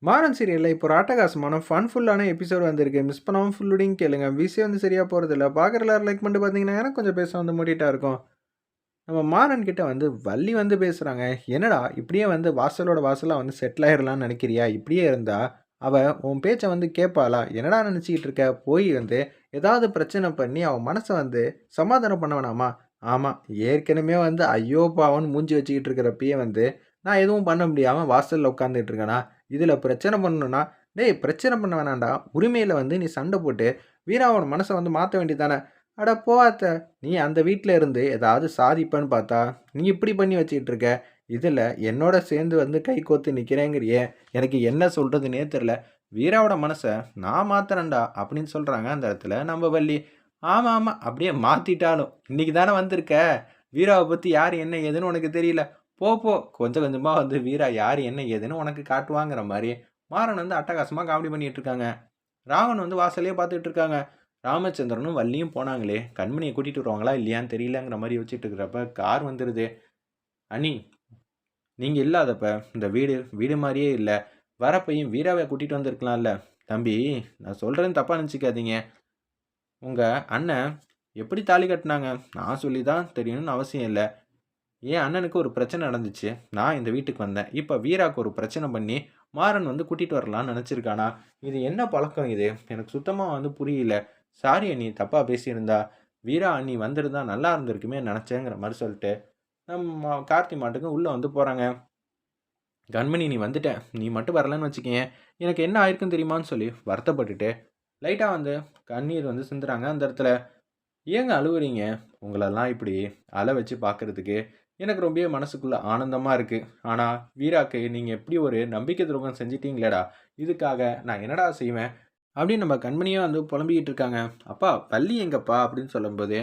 மாறன் சீரியல்ல இப்போ ஒரு அட்டகாசமான ஃபன்ஃபுல்லான எபிசோட் வந்திருக்கு. மிஸ் பண்ணாம ஃபுல்லோடையும் கேளுங்க. விஷயம் வந்து சரியா போறதில்ல. பார்க்குற எல்லாரும் லைக் பண்ணிட்டு பார்த்தீங்கன்னா, எனக்கு கொஞ்சம் பேச வந்து மூடிட்டா இருக்கும். நம்ம மாறன் கிட்ட வந்து வள்ளி வந்து பேசுறாங்க. "என்னடா இப்படியே வந்து வாசலோட வாசலா வந்து செட்டில் ஆயிரலாம்னு நினைக்கிறியா? இப்படியே இருந்தா அவ உன் பேச்ச வந்து கேட்பாளா? என்னடா நினைச்சுக்கிட்டு இருக்க? போய் வந்து ஏதாவது பிரச்சனை பண்ணி அவ மனச வந்து சமாதானம் பண்ண வேணாமா?" ஆமா, ஏற்கனவே வந்து ஐயோ பாவம்ன்னு மூஞ்சி வச்சுக்கிட்டு இருக்கிறப்பயே வந்து நான் எதுவும் பண்ண முடியாம வாசல்ல உட்காந்துட்டு இருக்கேனா? இதில பிரச்சனை பண்ணணும்னா, "டேய் பிரச்சனை பண்ண வேணாம்டா. உரிமையில வந்து நீ சண்டை போட்டு வீராவோட மனச வந்து மாத்த வேண்டியது தானே." "அட போ அத்த. நீ அந்த வீட்ல இருந்து ஏதாவது சாதிப்பேன்னு பார்த்தா, நீ இப்படி பண்ணி வச்சுக்கிட்டு இருக்க. இதில என்னோட சேர்ந்து வந்து கை கோர்த்து நிக்கிறேங்கிறியே, எனக்கு என்ன சொல்றதுன்னே தெரியல. வீராவோட மனச நான் மாத்துறேன்டா" அப்படின்னு சொல்றாங்க அந்த இடத்துல நம்ம வள்ளி. "ஆமா, ஆமா. அப்படியே மாத்திட்டாலும், இன்னைக்கு தானே வந்திருக்க. வீராவ பத்தி யாரு என்ன ஏதுன்னு உனக்கு தெரியல. போ, போ. கொஞ்சம் கொஞ்சமா வந்து வீரா யாரு என்ன ஏதுன்னு உனக்கு காட்டுவாங்கிற" மாரி மாறன் வந்து அட்டகாசமா காமெடி பண்ணிட்டு இருக்காங்க. ராவன் வந்து வாசல்லயே பார்த்துட்டு இருக்காங்க. ராமச்சந்திரனும் வள்ளியும் போனாங்களே, கண்மணிய கூட்டிட்டு வருவாங்களா இல்லையான்னு தெரியலங்கிற மாரி யோசிச்சுட்டு இருக்கிறப்ப, கார் வந்துருது. "அண்ணி, நீங்க இல்லாதப்ப இந்த வீடு வீடு மாரியே இல்ல. வரப்பயும் வீராவ கூட்டிட்டு வந்திருக்கலாம்ல." "தம்பி, நான் சொல்றேன்னு தப்பா நெனச்சுக்காதீங்க. உங்க அண்ணன் எப்படி தாலி கட்டுனாங்க, நான் சொல்லி தான் தெரியணும்னு அவசியம் இல்ல. என் அண்ணனுக்கு ஒரு பிரச்சனை நடந்துச்சு. நான் இந்த வீட்டுக்கு வந்தேன். இப்ப வீராக்கு ஒரு பிரச்சனை பண்ணி, மாறன் வந்து கூட்டிட்டு வரலான்னு நெனச்சிருக்கானா? இது என்ன பழக்கம் இது? எனக்கு சுத்தமா வந்து புரியல. சாரி அண்ணி, தப்பா பேசியிருந்தா. வீரா அண்ணி வந்திருந்தா நல்லா இருந்திருக்குமேன்னு நெனச்சேங்கிற" மாரி சொல்ட்டு, நம்ம கார்த்தி மாட்டுக்கு உள்ள வந்து போறாங்க. "கண்மணி, நீ வந்துட்ட. நீ மட்டும் வரலன்னு வச்சுக்கயேன், எனக்கு என்ன ஆயிருக்கும் தெரியுமான்னு" சொல்லி வருத்தப்பட்டுட்டு, லைட்டா வந்து கண்ணீர் வந்து சிந்துறாங்க அந்த இடத்துல. "ஏங்க அழுவுறீங்க? உங்களெல்லாம் இப்படி அழ வச்சு பார்க்கறதுக்கு எனக்கு ரொம்பவே மனசுக்குள்ள ஆனந்தமா இருக்கு. ஆனா, வீராக்கு நீங்க இப்படி ஒரு நம்பிக்கை துரோகம் செஞ்சுட்டீங்களேடா! இதுக்காக நான் என்னடா செய்வேன்?" அப்படின்னு நம்ம கண்மணியா வந்து புலம்பிக்கிட்டு இருக்காங்க. "அப்பா, வள்ளி எங்கப்பா?" அப்படின்னு சொல்லும்போது,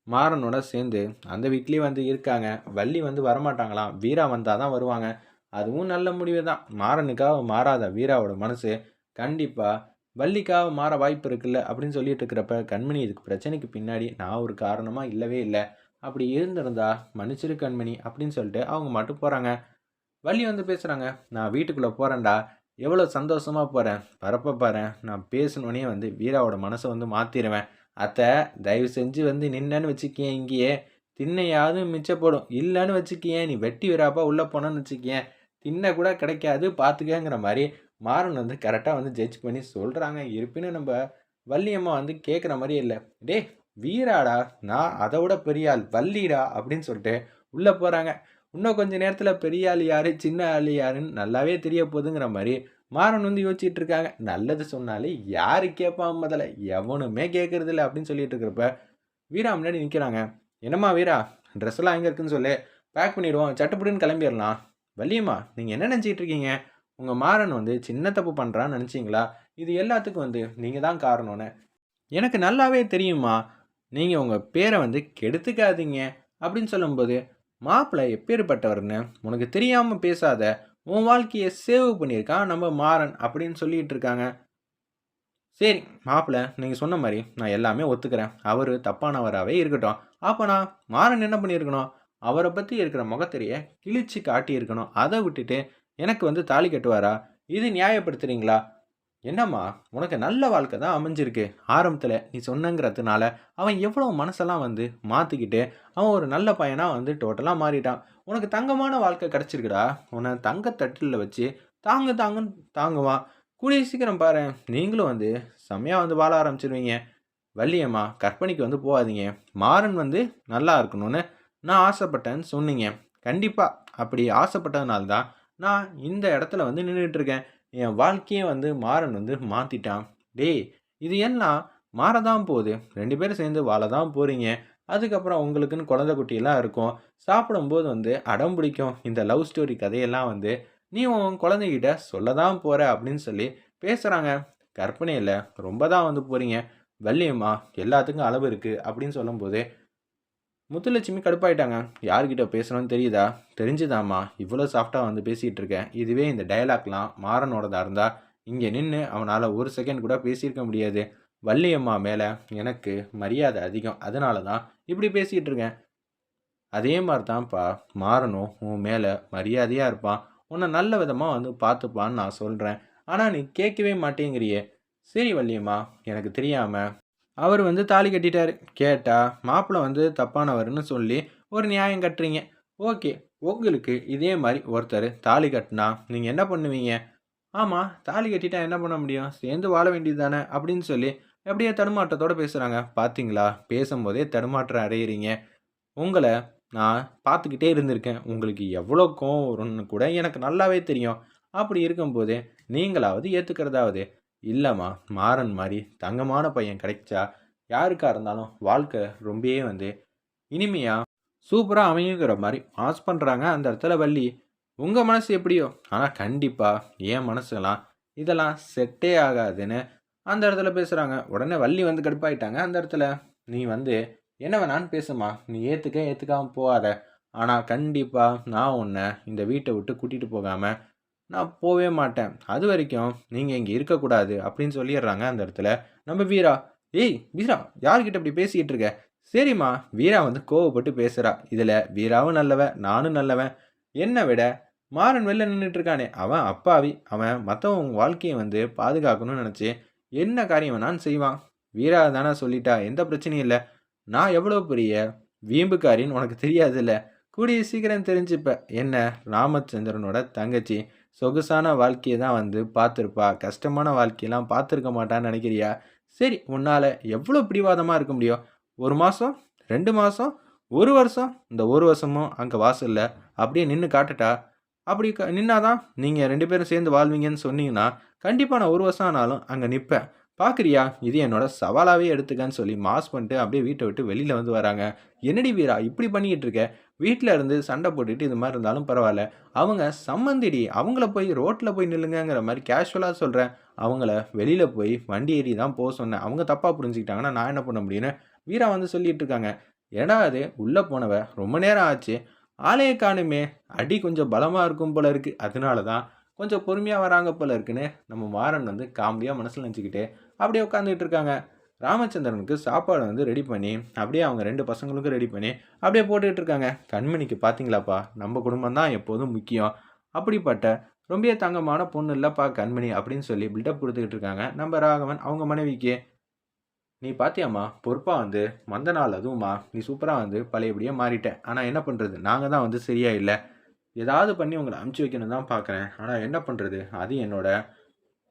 மாறனோட சேர்ந்து அந்த வீட்லயே வந்து இருக்காங்க. வள்ளி வந்து வரமாட்டாங்களாம். வீரா வந்தா தான் வருவாங்க. அதுவும் நல்ல முடிவு தான். மாறனுக்காக மாறாத வீராவோட மனசு, கண்டிப்பா வள்ளிக்காக மாற வாய்ப்பு இருக்குல்ல அப்படின்னு சொல்லிட்டு இருக்கிறப்ப, "கண்மணி, இதுக்கு பிரச்சனைக்கு பின்னாடி நான் ஒரு காரணமா இல்லவே இல்ல. அப்படி இருந்திருந்தா மன்னிச்சிடு கண்மணி" அப்படின்னு சொல்லிட்டு அவங்க மாட்டுக்கு போறாங்க. வள்ளி வந்து பேசுறாங்க. "நான் வீட்டுக்குள்ள போறேன்டா. எவ்வளோ சந்தோஷமா போறேன். வரப்ப பாரேன், நான் பேசினோனே வந்து வீராவோட மனச வந்து மாத்திருவேன். அத்த, தயவு செஞ்சு வந்து நின்னேன்னு வச்சுக்கயேன் இங்கேயே, திண்ணையாவது மிச்சப்படும். இல்லன்னு வச்சுக்கயேன், நீ வெட்டி வீராப்பா உள்ள போனன்னு வச்சுக்கயேன், திண்ணை கூட கிடைக்காது பார்த்துக்கங்கிற" மாரி மாறன் வந்து கரெக்ட்டா வந்து ஜட்ஜ் பண்ணி சொல்றாங்க. இருப்பினும் நம்ப வள்ளியம்மா வந்து கேட்குற மாரியே இல்ல. "டேய் வீராடா, நான் அத விட பெரிய ஆள். வள்ளிடா" அப்படின்னு சொல்லிட்டு உள்ள போறாங்க. இன்னும் கொஞ்ச நேரத்தில பெரிய ஆளு யாரு, சின்ன ஆளு யாருன்னு நல்லாவே தெரிய போதுங்கிற மாரி மாறன் வந்து யோசிச்சுட்டு இருக்காங்க. நல்லது சொன்னாலே யாரு கேட்பான் முதல்ல? எவனுமே கேட்கறதில்ல அப்படின்னு சொல்லிட்டு இருக்கிறப்ப, வீரா முன்னாடி நிக்கிறாங்க. "என்னம்மா வீரா, ட்ரெஸ் எல்லாம் எங்க இருக்குன்னு சொல்லு. பேக் பண்ணிருவோம். சட்டுப்புடுன்னு கிளம்பிறலாம்." "வள்ளியம்மா, நீங்க என்ன நினைச்சுக்கிட்டு இருக்கீங்க? உங்க மாறன் வந்து சின்ன தப்பு பண்றான்னு நினைச்சீங்களா? இது எல்லாத்துக்கும் வந்து நீங்க தான் காரணம்னு எனக்கு நல்லாவே தெரியும்மா. நீங்க உங்க பேர வந்து கெடுத்துக்காதீங்க." அப்படின்னு சொல்லும்போது, "மாப்பிள எப்பேர்ப்பட்டவர்ன்னு உனக்கு தெரியாம பேசாத. உன் வாழ்க்கைய சேவ் பண்ணியிருக்கான் நம்ம மாறன்" அப்படின்னு சொல்லிட்டு இருக்காங்க. "சரி மாப்பிள, நீங்க சொன்ன மாரி நான் எல்லாமே ஒத்துக்கிறேன். அவரு தப்பானவராவே இருக்கட்டும். அப்ப நான் மாறன் என்ன பண்ணியிருக்கணும்? அவர பத்தி இருக்கிற முகத்திரைய கிழிச்சு காட்டியிருக்கணும். அத விட்டுட்டு எனக்கு வந்து தாலி கட்டுவாரா? இது நியாயப்படுத்துறீங்களா? என்னம்மா, உனக்கு நல்ல வாழ்க்கை தான் அமைஞ்சிருக்கு. ஆரம்பத்துல நீ சொன்னங்கிறதுனால, அவன் எவ்வளோ மனசெல்லாம் வந்து மாத்திக்கிட்டு, அவன் ஒரு நல்ல பையனா வந்து டோட்டலா மாறிட்டான். உனக்கு தங்கமான வாழ்க்கை கிடைச்சிருக்குடா. உன்ன தங்க தட்டுல வச்சு தாங்கு தாங்குன்னு தாங்குவான். கூடிய சீக்கிரம் பாரேன், நீங்களும் வந்து செம்மையா வந்து வாழ ஆரம்பிச்சுருவீங்க. வள்ளியம்மா, கற்பனைக்கு வந்து போகாதீங்க. மாறன் வந்து நல்லா இருக்கணும்னு நான் ஆசைப்பட்டேன்னு சொன்னீங்க. கண்டிப்பா அப்படி ஆசைப்பட்டதுனால தான், நான் இந்த இடத்துல வந்து நின்னுட்டு இருக்கேன். என் வாழ்க்கையே வந்து மாறன் வந்து மாத்திட்டான். டேய்! இது எல்லாம் மாறதான் போது. 2 பேரும் சேர்ந்து வாழ தான் போறீங்க. அதுக்கப்புறம் உங்களுக்குன்னு குழந்தை குட்டிலாம் இருக்கும். சாப்பிடும்போது வந்து அடம் பிடிக்கும். இந்த லவ் ஸ்டோரி கதையெல்லாம் வந்து நீ உன் குழந்தைகிட்ட சொல்ல தான் போற அப்படின்னு சொல்லி பேசுறாங்க. கற்பனையில ரொம்ப தான் வந்து போறீங்க. வள்ளியம்மா, எல்லாத்துக்கும் அளவு இருக்கு அப்படின்னு சொல்லும்போது, முத்துலட்சுமி கடுப்பாயிட்டாங்க. யார்கிட்ட பேசணும்னு தெரியுதா? தெரிஞ்சுதாம்மா இவ்வளோ சாஃப்ட்டா வந்து பேசிட்டு இருக்கேன். இதுவே இந்த டயலாக்லாம் மாறனோடதா இருந்தா, இங்க நின்னு அவனால ஒரு செகண்ட் கூட பேசியிருக்க முடியாது. வள்ளியம்மா மேல எனக்கு மரியாதை அதிகம். அதனால தான் இப்படி பேசிட்டு இருக்கேன். அதே மாரி தான்ப்பா மாறனும் உன் மேல மரியாதையா இருப்பான். உன்னை நல்ல விதமாக வந்து பார்த்துப்பான்னு நான் சொல்கிறேன். ஆனால் நீ கேட்கவே மாட்டேங்கிறியே. சரி வள்ளியம்மா, எனக்கு தெரியாமல் அவர் வந்து தாலி கட்டிட்டாரு. கேட்டா மாப்பிள்ளை வந்து தப்பானவர்னு சொல்லி ஒரு நியாயம் கட்டுறீங்க. ஓகே, உங்களுக்கு இதே மாதிரி ஒருத்தர் தாலி கட்டினா நீங்கள் என்ன பண்ணுவீங்க? ஆமாம், தாலி கட்டிட்டா என்ன பண்ண முடியும்? சேர்ந்து வாழ வேண்டியது தானே அப்படின்னு சொல்லி அப்படியே தடுமாற்றத்தோடு பேசுகிறாங்க. பார்த்தீங்களா, பேசும்போதே தடுமாற்றம் அடையிறீங்க. உங்கள நான் பார்த்துக்கிட்டே இருந்திருக்கேன். உங்களுக்கு எவ்வளோ கோவம் வரும்னு கூட எனக்கு நல்லாவே தெரியும். அப்படி இருக்கும்போது நீங்களாவது ஏத்துக்கிறதாவது, இல்லம்மா மாறன் மாரி தங்கமான பையன் கிடைச்சா யாருக்கா இருந்தாலும் வாழ்க்கை ரொம்பவே வந்து இனிமையா, சூப்பரா அமையுங்கிற மாரி பாஸ் பண்றாங்க அந்த இடத்துல வள்ளி. உங்க மனசு எப்படியோ, ஆனா கண்டிப்பா என் மனசுலாம் இதெல்லாம் செட்டே ஆகாதுன்னு அந்த இடத்துல பேசுறாங்க. உடனே வள்ளி வந்து கடுப்பாயிட்டாங்க அந்த இடத்துல. நீ வந்து என்ன வேணாலும் பேசுமா. நீ ஏத்துக்க, ஏத்துக்காம போகாத. ஆனா கண்டிப்பா நான் உன்ன இந்த வீட்ட விட்டு கூட்டிட்டு போகாம நான் போவே மாட்டேன். அதுவரைக்கும் நீங்க இங்க இருக்கக்கூடாது அப்படின்னு சொல்லிடுறாங்க அந்த இடத்துல. நம்ம வீரா, "ஏய் வீரா, யார்கிட்ட இப்படி பேசிக்கிட்டு இருக்க?" சரிம்மா, வீரா வந்து கோவப்பட்டு பேசுறா. இதுல வீராவும் நல்லவன், நானும் நல்லவன். என்ன விட மாறன் வெளில நின்னுட்டு இருக்கானே, அவன் அப்பாவி. அவன் மத்தவங்க வாழ்க்கைய வந்து பாதுகாக்கணும்னு நெனச்சு என்ன காரியம் வேணாலும் செய்வான். வீரா தானே சொல்லிட்டா, எந்த பிரச்சனையும் இல்ல. நான் எவ்வளோ பெரிய வீம்புக்காரின்னு உனக்கு தெரியாதுல்ல. கூடிய சீக்கிரம் தெரிஞ்சுப்ப. என்ன, ராமச்சந்திரனோட தங்கச்சி சொகுசான வாழ்க்கைய தான் வந்து பார்த்துருப்பா. கஷ்டமான வாழ்க்கையெல்லாம் பார்த்துருக்க மாட்டான்னு நெனைக்கிறியா? சரி, உன்னால எவ்வளோ பிடிவாதமா இருக்க முடியும்? 1 மாசம், 2 மாசம், 1 வருஷம். இந்த 1 வருஷமும் அங்க வாசல்ல அப்படியே நின்னு காட்டட்டா? அப்படி நின்னா தான் நீங்க 2 பேரும் சேர்ந்து வாழ்வீங்கன்னு சொன்னீங்கன்னா, கண்டிப்பா நான் 1 வருஷம் ஆனாலும் அங்க நிப்பேன். பார்க்குறியா? இது என்னோட சவாலாவே எடுத்துக்கன்னு சொல்லி மாஸ் பண்ணிட்டு அப்படியே வீட்ட விட்டு வெளியில வந்து வராங்க. என்னடி வீரா இப்படி பண்ணிக்கிட்டு இருக்க? வீட்ல இருந்து சண்டை போட்டுட்டு இது மாரி இருந்தாலும் பரவால்ல. அவங்க சம்மந்திடி. அவங்கள போய் ரோட்ல போய் நில்லுங்கங்கிற மாரி கேஷுவலா சொல்றேன். அவங்கள வெளியில போய் வண்டி ஏறி தான் சொன்னேன். அவங்க தப்பா புரிஞ்சுக்கிட்டாங்கன்னா நான் என்ன பண்ண முடியும்னு வீரா வந்து சொல்லிட்டு இருக்காங்க. என்னடா இது, உள்ள போனவ ரொம்ப நேரம் ஆச்சு. ஆளையே காணுமே! அடி கொஞ்சம் பலமா இருக்கும் போல இருக்கு. அதனால தான் கொஞ்சம் பொறுமையா வராங்க போல இருக்குன்னு நம்ம மாறன் வந்து காமெடியா மனசுல நெனச்சுக்கிட்டு அப்படியே உட்காந்துட்டு இருக்காங்க. ராமச்சந்திரனுக்கு சாப்பாடு வந்து ரெடி பண்ணி, அப்படியே அவங்க 2 பசங்களுக்கும் ரெடி பண்ணி, அப்படியே போட்டுக்கிட்டு இருக்காங்க. கண்மணிக்கு பார்த்தீங்களாப்பா, நம்ம குடும்பம் தான் எப்போதும் முக்கியம். அப்படிப்பட்ட ரொம்பவே தங்கமான பொண்ணு இல்லப்பா கண்மணி அப்படின்னு சொல்லி பில்டப் குடுத்துக்கிட்டு இருக்காங்க. நம்ம ராகவன் அவங்க மனைவிக்கு. நீ பாத்தியாம்மா, பொறுப்பா வந்து வந்த நாள் அதுவும்மா, நீ சூப்பரா வந்து பழையபடியே மாறிட்ட. ஆனா என்ன பண்றது? நாங்க தான் வந்து சரியா இல்ல. ஏதாவது பண்ணி உங்கள அனுப்பிச்சு வைக்கணும்னு தான் பார்க்குறேன். ஆனா என்ன பண்றது? அது என்னோட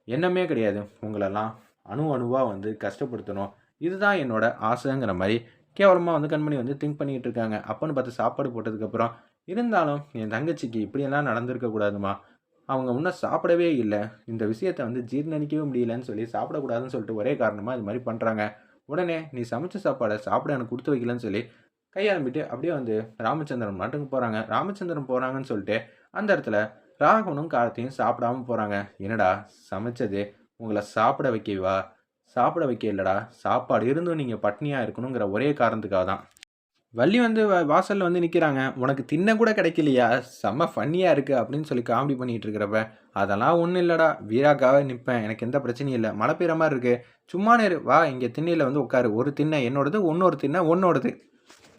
எண்ணமே கிடையாது. உங்களெல்லாம் அணுவா வந்து கஷ்டப்படுத்தணும். இதுதான் என்னோட ஆசைங்கிற மாரி கேவலமா வந்து கண்மணி வந்து திங்க் பண்ணிக்கிட்டு இருக்காங்க. அப்பன்னு பார்த்து சாப்பாடு போட்டதுக்கப்புறம், இருந்தாலும் என் தங்கச்சிக்கு இப்படியெல்லாம் நடந்திருக்க கூடாதும்மா. அவங்க இன்னும் சாப்பிடவே இல்ல. இந்த விஷயத்த வந்து ஜீர்ணிக்கவே முடியலன்னு சொல்லி சாப்பிடக்கூடாதுன்னு சொல்லிட்டு ஒரே காரணமா இது மாரி பண்றாங்க. உடனே நீ சமைச்ச சாப்பாட சாப்பிட எனக்கு குடுத்து வைக்கலன்னு சொல்லி கையெலம்பிட்டு அப்படியே வந்து ராமச்சந்திரன் மாட்டுக்கு போறாங்க. ராமச்சந்திரன் போறாங்கன்னு சொல்லிட்டு அந்த இடத்துல ராகவனும் கார்த்தியும் சாப்பிடாம போறாங்க. என்னடா சமைச்சது உங்கள சாப்பிட வைக்கவா? சாப்பிட வைக்க இல்லடா. சாப்பாடு இருந்தும் நீங்க பட்னியா இருக்கணுங்கிற ஒரே காரணத்துக்காக தான். வள்ளி வந்து வாசல்ல வந்து நிக்கிறாங்க. "உனக்கு தின்ன கூட கிடைக்கலையா? செம்ம ஃபன்னியா இருக்கு" அப்படின்னு சொல்லி காமெடி பண்ணிட்டு இருக்கிறப்ப, "அதெல்லாம் ஒண்ணும் இல்லடா. வீராக்காக நிப்பேன். எனக்கு எந்த பிரச்சனையும் இல்ல. மழை பெய்ற மாரி இருக்கு. சும்மா இரு. வா இங்க திண்ணையில வந்து உட்காரு. ஒரு திண்ணை என்னோடது, இன்னொரு திண்ணை உன்னோடது."